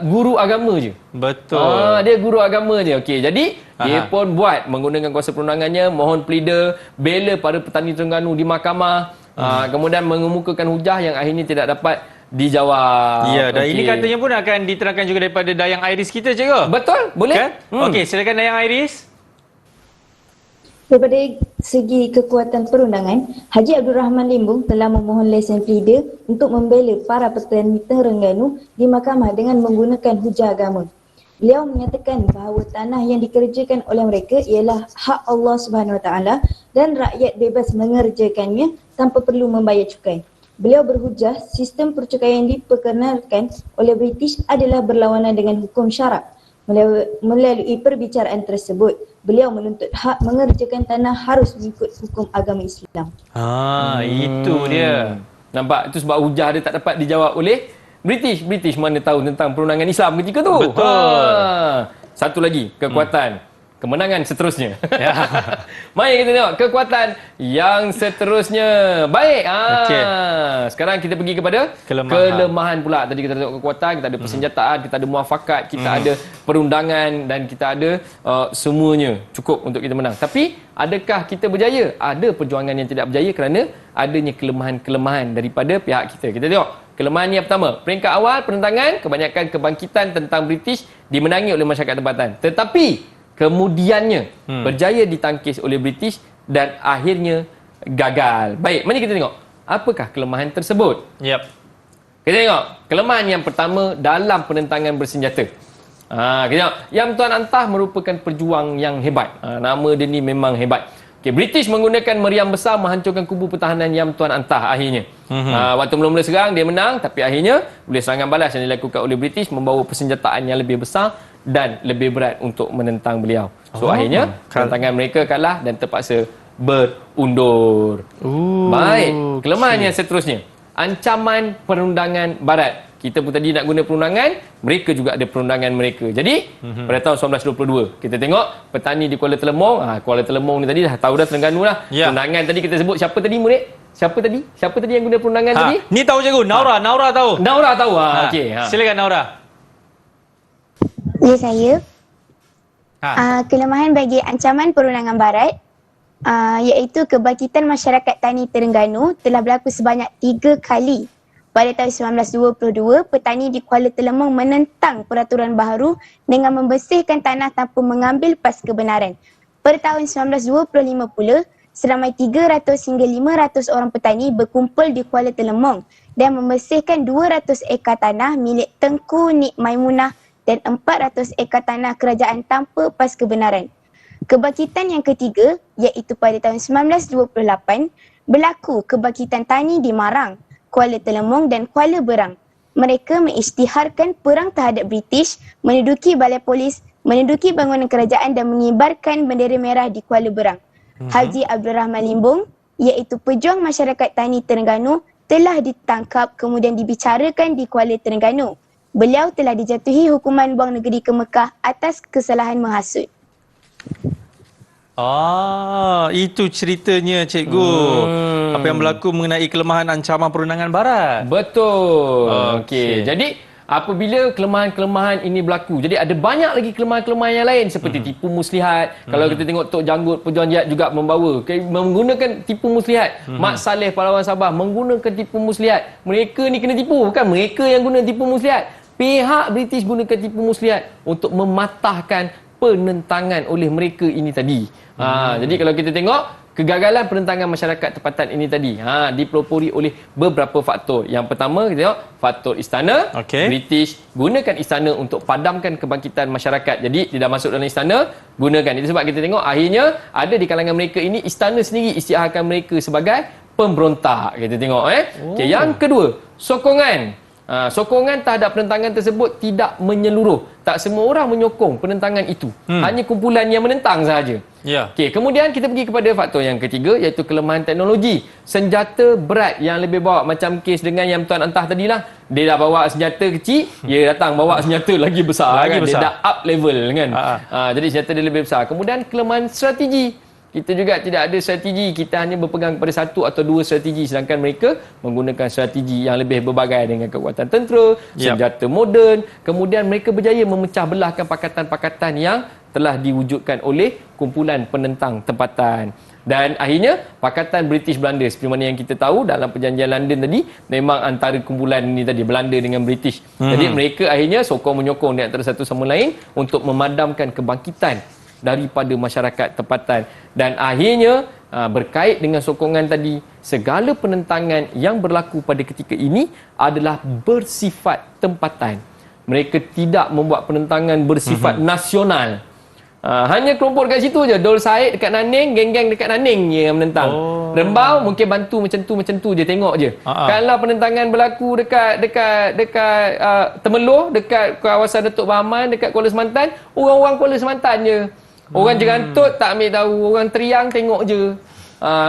guru agama je. Betul. Dia guru agama je. Okey, jadi dia pun buat menggunakan kuasa perundangannya, mohon pleader, bela para petani Terengganu di mahkamah. Kemudian mengemukakan hujah yang akhirnya tidak dapat dijawab. Ya, dan ini katanya pun akan diterangkan juga daripada Dayang Iris kita, cikgu. Betul, boleh. Kan? Okey, silakan Dayang Iris. Daripada segi kekuatan perundangan, Haji Abdul Rahman Limbong telah memohon lesen pleader untuk membela para petani Terengganu di mahkamah dengan menggunakan hujah agama. Beliau menyatakan bahawa tanah yang dikerjakan oleh mereka ialah hak Allah Subhanahu Wa Taala dan rakyat bebas mengerjakannya tanpa perlu membayar cukai. Beliau berhujah sistem percukaian yang diperkenalkan oleh British adalah berlawanan dengan hukum syarak. Melalui perbicaraan tersebut, beliau menuntut hak mengerjakan tanah harus mengikut hukum agama Islam. Itu dia. Nampak? Itu sebab hujah dia tak dapat dijawab oleh British. British mana tahu tentang perundangan Islam ketika tu. Betul. Satu lagi, kekuatan. Kemenangan seterusnya. Mari kita tengok kekuatan yang seterusnya. Baik. Okey. Sekarang kita pergi kepada kelemahan pula. Tadi kita tengok kekuatan, kita ada persenjataan, kita ada muafakat, kita ada perundangan dan kita ada semuanya cukup untuk kita menang. Tapi adakah kita berjaya? Ada perjuangan yang tidak berjaya kerana adanya kelemahan-kelemahan daripada pihak kita. Kita tengok. Kelemahan yang pertama, peringkat awal penentangan, kebanyakan kebangkitan tentang British dimenangi oleh masyarakat tempatan. Tetapi kemudiannya berjaya ditangkis oleh British dan akhirnya gagal. Baik, mari kita tengok apakah kelemahan tersebut. Yep. Kita tengok kelemahan yang pertama dalam penentangan bersenjata. Kita tengok Yam Tuan Antah merupakan pejuang yang hebat. Nama dia ni memang hebat. Okay, British menggunakan meriam besar menghancurkan kubu pertahanan Yam Tuan Antah akhirnya. Waktu mula-mula serang dia menang, tapi akhirnya boleh serangan balas yang dilakukan oleh British membawa persenjataan yang lebih besar dan lebih berat untuk menentang beliau. So akhirnya penentangan mereka kalah dan terpaksa berundur. Baik, kelemahan yang seterusnya. Ancaman perundangan barat. Kita pun tadi nak guna perundangan, mereka juga ada perundangan mereka. Jadi, pada tahun 1922, kita tengok petani di Kuala Telemong. Kuala Telemong ni tadi dah tahu dah Terengganu lah. Ya. Perundangan tadi kita sebut siapa tadi murid? Siapa tadi? Siapa tadi yang guna perundangan tadi? Ni tahu cikgu, Naura tahu. Naura tahu. Okey. Silakan Naura. Ya, saya. Kelemahan bagi ancaman perundangan barat iaitu kebangkitan masyarakat tani Terengganu telah berlaku sebanyak 3 kali. Pada tahun 1922, petani di Kuala Telemong menentang peraturan baharu dengan membersihkan tanah tanpa mengambil pas kebenaran. Pada tahun 1925 pula, seramai 300 hingga 500 orang petani berkumpul di Kuala Telemong dan membersihkan 200 ekar tanah milik Tengku Nik Maimunah dan 400 ekar tanah kerajaan tanpa pas kebenaran. Kebangkitan yang ketiga, iaitu pada tahun 1928, berlaku kebangkitan tani di Marang, Kuala Telemong dan Kuala Berang. Mereka mengisytiharkan perang terhadap British, menduduki balai polis, menduduki bangunan kerajaan dan mengibarkan bendera merah di Kuala Berang. Haji Abdul Rahman Limbung, iaitu pejuang masyarakat Tani Terengganu, telah ditangkap kemudian dibicarakan di Kuala Terengganu. Beliau telah dijatuhi hukuman buang negeri ke Mekah atas kesalahan menghasut. Itu ceritanya cikgu. Apa yang berlaku mengenai kelemahan ancaman perundangan barat. Betul. Okey. Jadi apabila kelemahan-kelemahan ini berlaku, jadi ada banyak lagi kelemahan-kelemahan yang lain seperti tipu muslihat. Kalau kita tengok Tok Janggut pejuang jihad juga membawa menggunakan tipu muslihat. Mak Saleh pahlawan Sabah menggunakan tipu muslihat. Mereka ni kena tipu, bukan mereka yang guna tipu muslihat. Pihak British gunakan tipu muslihat untuk mematahkan penentangan oleh mereka ini tadi. Jadi kalau kita tengok kegagalan penentangan masyarakat tempatan ini tadi dipelopori oleh beberapa faktor. Yang pertama kita tengok faktor istana. British gunakan istana untuk padamkan kebangkitan masyarakat. Jadi tidak masuk dalam istana, gunakan. Itu sebab kita tengok akhirnya ada di kalangan mereka ini istana sendiri isytiharkan mereka sebagai pemberontak. Kita tengok yang kedua, sokongan. Sokongan terhadap penentangan tersebut tidak menyeluruh. Tak semua orang menyokong penentangan itu. Hanya kumpulan yang menentang sahaja. Kemudian kita pergi kepada faktor yang ketiga, iaitu kelemahan teknologi. Senjata berat yang lebih bawa, macam kes dengan yang Tuan Antah tadilah. Dia dah bawa senjata kecil, dia datang bawa senjata lagi besar. Dia dah up level kan. Jadi senjata dia lebih besar. Kemudian kelemahan strategi. Kita juga tidak ada strategi, kita hanya berpegang kepada satu atau dua strategi, sedangkan mereka menggunakan strategi yang lebih berbagai dengan kekuatan tentera, senjata moden. Kemudian mereka berjaya memecah belahkan pakatan-pakatan yang telah diwujudkan oleh kumpulan penentang tempatan. Dan akhirnya Pakatan British Belanda, seperti mana yang kita tahu dalam perjanjian London tadi, memang antara kumpulan ini tadi Belanda dengan British. Jadi mereka akhirnya sokong menyokong di antara satu sama lain untuk memadamkan kebangkitan daripada masyarakat tempatan. Dan akhirnya berkait dengan sokongan tadi, segala penentangan yang berlaku pada ketika ini adalah bersifat tempatan. Mereka tidak membuat penentangan bersifat nasional. Hanya kelompok dekat situ je. Dol Said dekat Naning, geng-geng dekat Naning je yang menentang. Rembau mungkin bantu macam tu je, tengok je. Kalau penentangan berlaku dekat Temeloh, dekat kawasan Datuk Bahman, dekat Kuala Semantan, orang-orang Kuala Semantan je. Orang Jerantut tak ambil tahu, orang Teriang tengok je.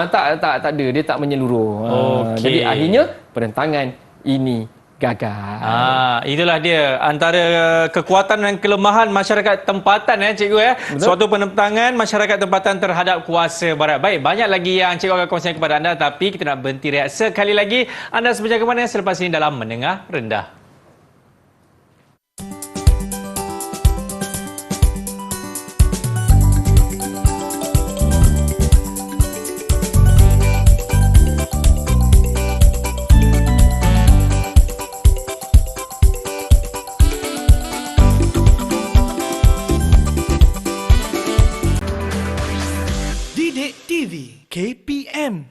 Tak ada, dia tak menyeluruh. Jadi akhirnya penentangan ini gagal. Itulah dia antara kekuatan dan kelemahan masyarakat tempatan cikgu Suatu penentangan masyarakat tempatan terhadap kuasa barat. Baik, banyak lagi yang cikgu akan kongsikan kepada anda, tapi kita nak berhenti rehat sekali lagi. Anda berjaga mana selepas ini dalam Menengah Rendah. KPM.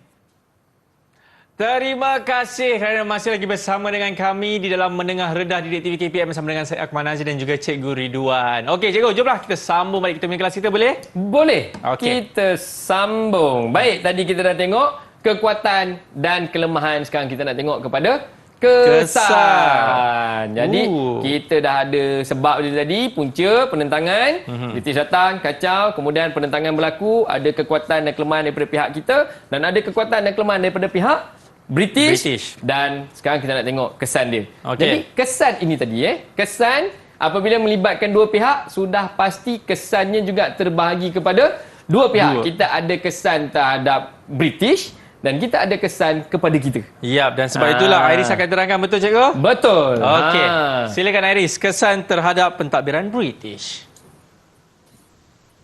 Terima kasih kerana masih lagi bersama dengan kami di dalam Menengah Rendah di TV KPM bersama dengan saya Akmal Nazir dan juga Cikgu Ridwan. Okey cikgu, jomlah kita sambung balik kita punya kelas kita, boleh? Boleh. Kita sambung. Baik, tadi kita dah tengok kekuatan dan kelemahan. Sekarang kita nak tengok kepada kesan. Jadi kita dah ada sebab dia tadi, punca penentangan, British datang, kacau, kemudian penentangan berlaku, ada kekuatan dan kelemahan daripada pihak kita dan ada kekuatan dan kelemahan daripada pihak British. Dan sekarang kita nak tengok kesan dia. Jadi kesan ini tadi kesan apabila melibatkan dua pihak, sudah pasti kesannya juga terbahagi kepada dua pihak. Kita ada kesan terhadap British dan kita ada kesan kepada kita. Dan sebab itulah Iris akan terangkan, betul cikgu? Betul. Okey. Silakan Iris, kesan terhadap pentadbiran British.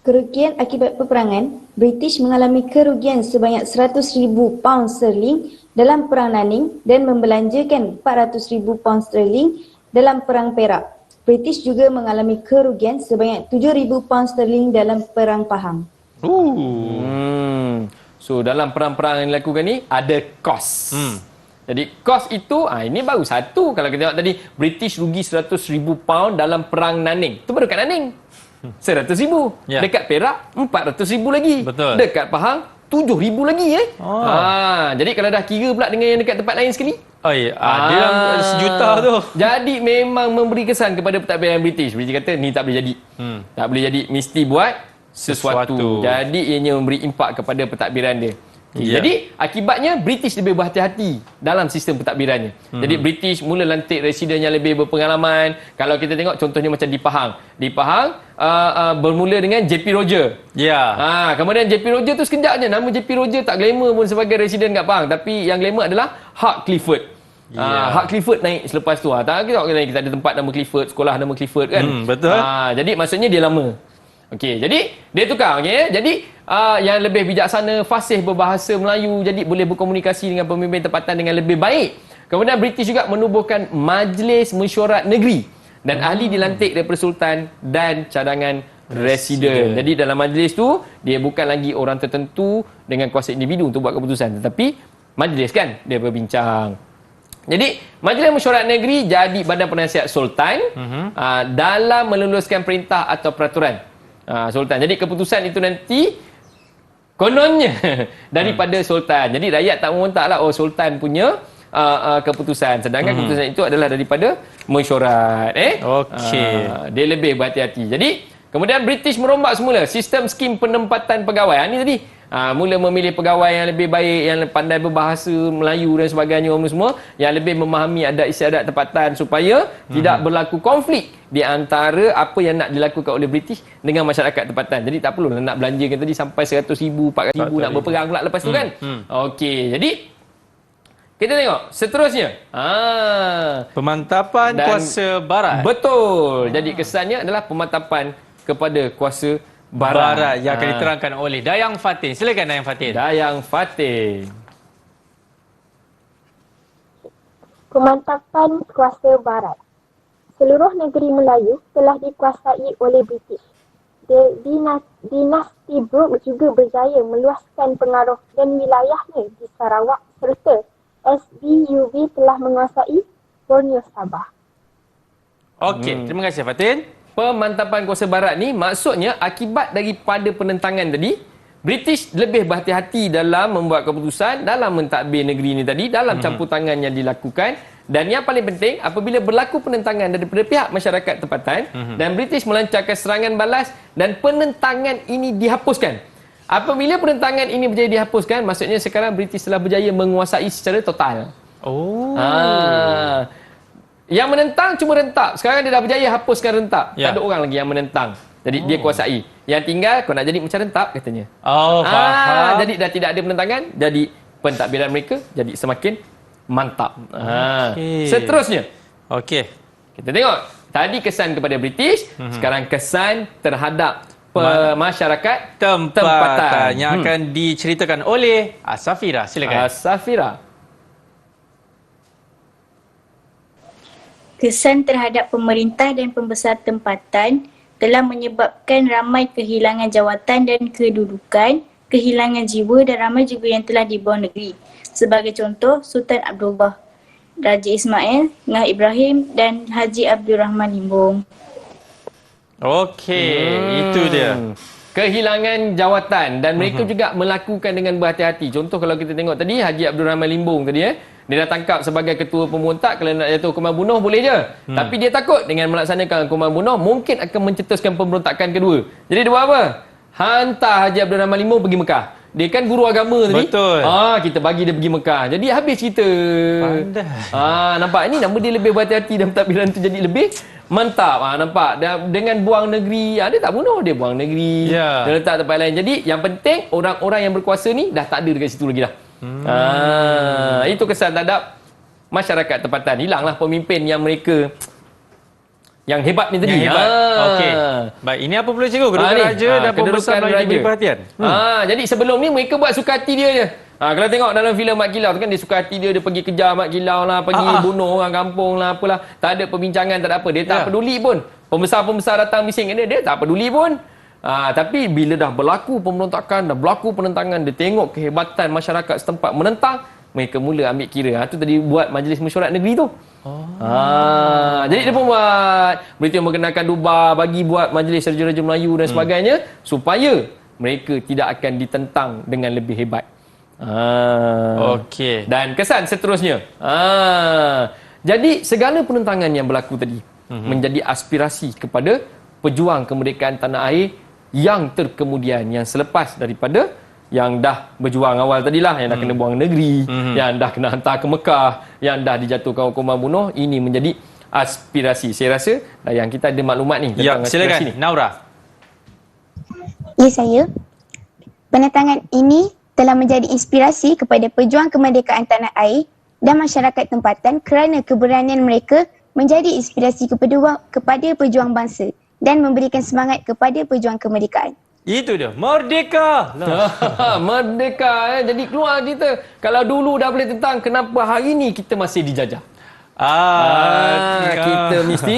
Kerugian akibat peperangan, British mengalami kerugian sebanyak 100,000 pound sterling dalam Perang Naning dan membelanjakan 400,000 pound sterling dalam Perang Perak. British juga mengalami kerugian sebanyak 7,000 pound sterling dalam Perang Pahang. So dalam perang-perang yang dilakukan ni ada kos. Jadi kos itu ini baru satu. Kalau kita tengok tadi, British rugi 100,000 pound dalam perang Naning. Itu baru kat Naning. 100,000. Dekat Perak 400,000 lagi. Betul. Dekat Pahang 7,000 lagi jadi kalau dah kira pula dengan yang dekat tempat lain sekali, dia sejuta tu. Jadi memang memberi kesan kepada pentadbiran British. British kata ni tak boleh jadi. Tak boleh jadi, mesti buat sesuatu. Jadi ianya memberi impak kepada pentadbiran dia. Ya. Jadi akibatnya British lebih berhati-hati dalam sistem pentadbirannya. Jadi British mula lantik residen yang lebih berpengalaman. Kalau kita tengok contohnya macam di Pahang. Di Pahang bermula dengan JP Roger. Ya. Kemudian JP Roger tu sekejap je. Nama JP Roger tak glamour pun sebagai residen kat Pahang. Tapi yang glamour adalah Hart Clifford. Hart Clifford naik selepas tu. Kita ada tempat nama Clifford, sekolah nama Clifford kan. Betul. Jadi maksudnya dia lama. Okey, jadi dia tukar. Okey, jadi yang lebih bijaksana, fasih berbahasa Melayu, jadi boleh berkomunikasi dengan pemimpin tempatan dengan lebih baik. Kemudian British juga menubuhkan Majlis Mesyuarat Negeri dan ahli dilantik daripada Sultan dan cadangan residen. Jadi dalam majlis tu dia bukan lagi orang tertentu dengan kuasa individu untuk buat keputusan, tetapi majlis kan dia berbincang. Jadi Majlis Mesyuarat Negeri jadi badan penasihat Sultan dalam meluluskan perintah atau peraturan Sultan. Jadi keputusan itu nanti kononnya daripada Sultan. Jadi rakyat tak memontak lah, Sultan punya keputusan. Sedangkan keputusan itu adalah daripada mesyuarat. Okey. Dia lebih berhati-hati. Jadi kemudian British merombak semula sistem skim penempatan pegawai. Ini tadi mula memilih pegawai yang lebih baik, yang pandai berbahasa Melayu dan sebagainya semua, yang lebih memahami adat istiadat tempatan supaya tidak berlaku konflik di antara apa yang nak dilakukan oleh British dengan masyarakat tempatan. Jadi tak perlu nak belanjakan tadi sampai 100,000, 400,000 nak berperang pula lepas tu kan. Okey, jadi kita tengok seterusnya. Pemantapan kuasa barat. Betul. Jadi kesannya adalah pemantapan kepada kuasa barat Yang akan diterangkan oleh Dayang Fatin. Silakan Dayang Fatin. Dayang Fatin. Pemantapan kuasa barat. Seluruh negeri Melayu telah dikuasai oleh British. Dinasti Brooke juga berjaya meluaskan pengaruh dan wilayahnya di Sarawak serta SBUV telah menguasai Borneo Sabah. Okey, terima kasih Fatin. Pemantapan kuasa barat ni maksudnya akibat daripada penentangan tadi, British lebih berhati-hati dalam membuat keputusan, dalam mentadbir negeri ni tadi, dalam campur tangan yang dilakukan. Dan yang paling penting, apabila berlaku penentangan daripada pihak masyarakat tempatan dan British melancarkan serangan balas dan penentangan ini dihapuskan. Apabila penentangan ini berjaya dihapuskan, maksudnya sekarang British telah berjaya menguasai secara total. Yang menentang cuma rentak. Sekarang dia dah berjaya hapuskan rentak. Tak ada orang lagi yang menentang. Jadi dia kuasai. Yang tinggal kau nak jadi macam rentak katanya. Faham. Jadi dah tidak ada penentangan, jadi pentadbiran mereka jadi semakin mantap. Seterusnya. Okey. Kita tengok. Tadi kesan kepada British, sekarang kesan terhadap masyarakat tempatan. Yang akan diceritakan oleh Safira. Silakan. Safira. Kesan terhadap pemerintah dan pembesar tempatan telah menyebabkan ramai kehilangan jawatan dan kedudukan, kehilangan jiwa dan ramai juga yang telah dibuang negeri. Sebagai contoh, Sultan Abdullah, Raja Ismail, Ngah Ibrahim dan Haji Abdul Rahman Limbong. Okey, itu dia. Kehilangan jawatan dan mereka juga melakukan dengan berhati-hati. Contoh kalau kita tengok tadi Haji Abdul Rahman Limbong tadi dia dah tangkap sebagai ketua pemberontak, kalau nak jatuh hukuman bunuh boleh je. Tapi dia takut dengan melaksanakan hukuman bunuh mungkin akan mencetuskan pemberontakan kedua. Jadi dia buat apa? Hantar Haji Abdul Rahman Limbong pergi Mekah. Dia kan guru agama tadi. Betul. Kita bagi dia pergi Mekah. Jadi habis cerita. Pandai. Nampak ini nama dia lebih berhati-hati dan pentadbiran tu jadi lebih mantap. Nampak dengan buang negeri, dia tak bunuh, dia buang negeri. Dia letak tempat lain. Jadi yang penting orang-orang yang berkuasa ni dah tak ada dekat situ lagi dah. Itu kesan terhadap masyarakat tempatan. Hilanglah pemimpin yang mereka yang hebat ni tadi. Okey. Baik, ini apa pula cikgu? Kedudukan raja dan pembesar Melayu diberi perhatian. Jadi sebelum ni mereka buat suka hati dia je. Kalau tengok dalam filem Mat Kilau tu kan dia suka hati dia pergi kejar Mat Kilau lah, pergi bunuh orang kampung lah, apalah. Tak ada perbincangan, tak ada apa. Dia tak peduli pun. Pembesar-pembesar datang bising dia tak peduli pun. Tapi bila dah berlaku pemberontakan, dah berlaku penentangan, dia tengok kehebatan masyarakat setempat menentang, mereka mula ambil kira. Itu tadi buat Majlis Mesyuarat Negeri tu. Jadi dia pun buat berita memperkenalkan Duba, bagi buat Majlis Raja-Raja Melayu dan sebagainya supaya mereka tidak akan ditentang dengan lebih hebat. Okey. Dan kesan seterusnya. Jadi segala penentangan yang berlaku tadi menjadi aspirasi kepada pejuang kemerdekaan tanah air yang terkemudian, yang selepas daripada yang dah berjuang awal tadilah, yang dah kena buang negeri, yang dah kena hantar ke Mekah, yang dah dijatuhkan hukuman bunuh. Ini menjadi aspirasi. Saya rasa yang kita ada maklumat ni Ya, tentang aspirasi silakan ni. Naura. Ya, saya. Penentangan ini telah menjadi inspirasi kepada pejuang kemerdekaan tanah air dan masyarakat tempatan kerana keberanian mereka menjadi inspirasi kepada pejuang bangsa dan memberikan semangat kepada pejuang kemerdekaan. Itu dia, merdeka. Merdeka jadi keluar kita. Kalau dulu dah boleh tentang, kenapa hari ni kita masih dijajah? Kita mesti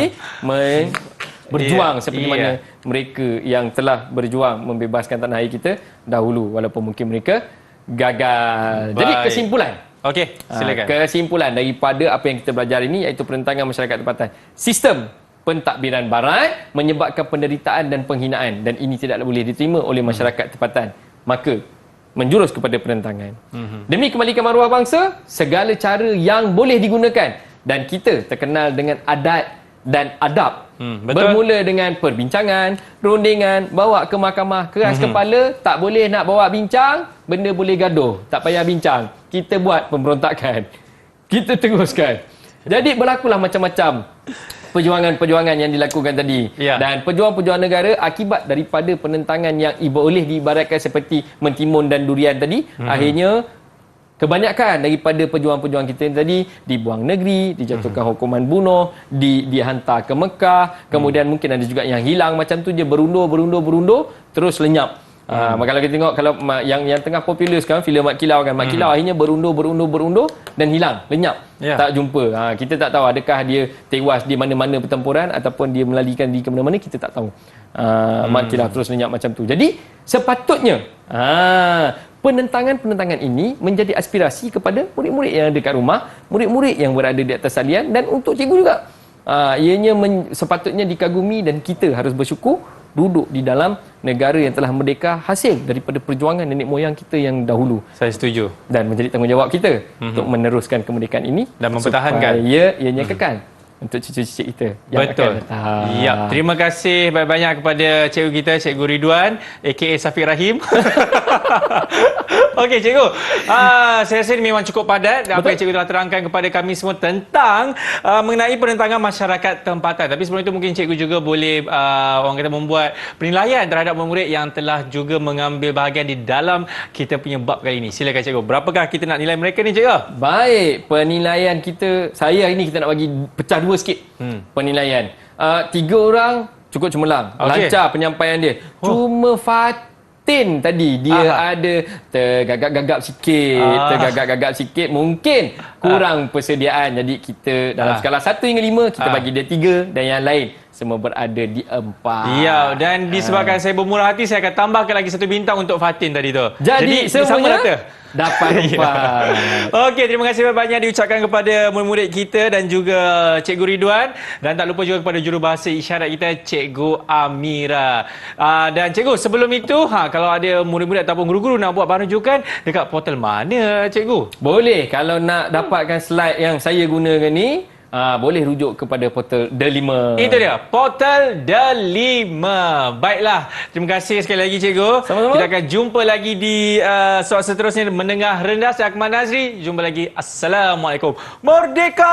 berjuang seperti mana mereka yang telah berjuang membebaskan tanah air kita dahulu, walaupun mungkin mereka gagal. Jadi Baik. kesimpulan. Okey, silakan. Kesimpulan daripada apa yang kita belajar ini iaitu penentangan masyarakat tempatan. Sistem pentadbiran barat menyebabkan penderitaan dan penghinaan dan ini tidak boleh diterima oleh masyarakat tempatan. Maka menjurus kepada penentangan. Demi kembalikan maruah bangsa, segala cara yang boleh digunakan dan kita terkenal dengan adat dan adab. Betul. Bermula dengan perbincangan, rundingan, bawa ke mahkamah, keras kepala, tak boleh nak bawa bincang, benda boleh gaduh, tak payah bincang. Kita buat pemberontakan. Kita teruskan. Jadi berlakulah macam-macam perjuangan-perjuangan yang dilakukan tadi. Ya. Dan pejuang-pejuang negara akibat daripada penentangan yang boleh diibaratkan seperti mentimun dan durian tadi, akhirnya kebanyakan daripada pejuang-pejuang kita tadi dibuang negeri, dijatuhkan hukuman bunuh, dihantar ke Mekah, kemudian mungkin ada juga yang hilang macam tu je, berundur, terus lenyap. Kalau kita tengok, kalau yang tengah popular sekarang filem Mat Kilau kan, Mat Kilau akhirnya berundur dan hilang, lenyap. Ya. Tak jumpa. Kita tak tahu adakah dia tewas di mana-mana pertempuran ataupun dia melarikan diri ke mana-mana, kita tak tahu. Mat Kilau terus lenyap macam tu. Jadi sepatutnya penentangan ini menjadi aspirasi kepada murid-murid yang ada kat rumah, murid-murid yang berada di atas salian dan untuk cikgu juga. Ianya sepatutnya dikagumi dan kita harus bersyukur duduk di dalam negara yang telah merdeka hasil daripada perjuangan nenek moyang kita yang dahulu. Saya setuju. Dan menjadi tanggungjawab kita untuk meneruskan kemerdekaan ini Dan mempertahankan. supaya ianya kekal untuk cucu-cucu kita yang Betul. akan datang. Ya, terima kasih banyak-banyak kepada cikgu kita, Cikgu Ridwan aka Safiq Rahim. Okey cikgu, saya rasa ini memang cukup padat apa yang cikgu telah terangkan kepada kami semua tentang mengenai penentangan masyarakat tempatan. Tapi sebelum itu mungkin cikgu juga boleh orang kata membuat penilaian terhadap murid yang telah juga mengambil bahagian di dalam kita punya bab kali ini. Silakan cikgu, berapakah kita nak nilai mereka ni cikgu? Baik, penilaian kita, saya hari ni kita nak bagi pecah dua sikit penilaian. 3 orang cukup cemerlang, Okey. lancar penyampaian dia. Cuma Fatin tadi dia ada tergagap-gagap sikit, mungkin kurang persediaan. Jadi kita dalam skala 1 hingga 5 kita bagi dia 3 dan yang lain semua berada di 4. Ya, dan disebabkan saya bermurah hati, saya akan tambahkan lagi 1 bintang untuk Fatin tadi tu. Jadi sama semuanya rata. dapat 4. Okey, terima kasih banyak diucapkan kepada murid-murid kita dan juga Cikgu Ridwan dan tak lupa juga kepada jurubahasa isyarat kita Cikgu Amira. Dan Cikgu, sebelum itu kalau ada murid-murid ataupun guru-guru nak buat bahan rujukan dekat portal mana Cikgu? Boleh, kalau nak dapatkan slide yang saya gunakan ni, boleh rujuk kepada portal The5. Itu dia, portal The5. Baiklah, terima kasih sekali lagi Cikgu. Sama-sama. Kita akan jumpa lagi di soal seterusnya Menengah Rendah. Saya Akmal Nazri. Jumpa lagi. Assalamualaikum. Merdeka!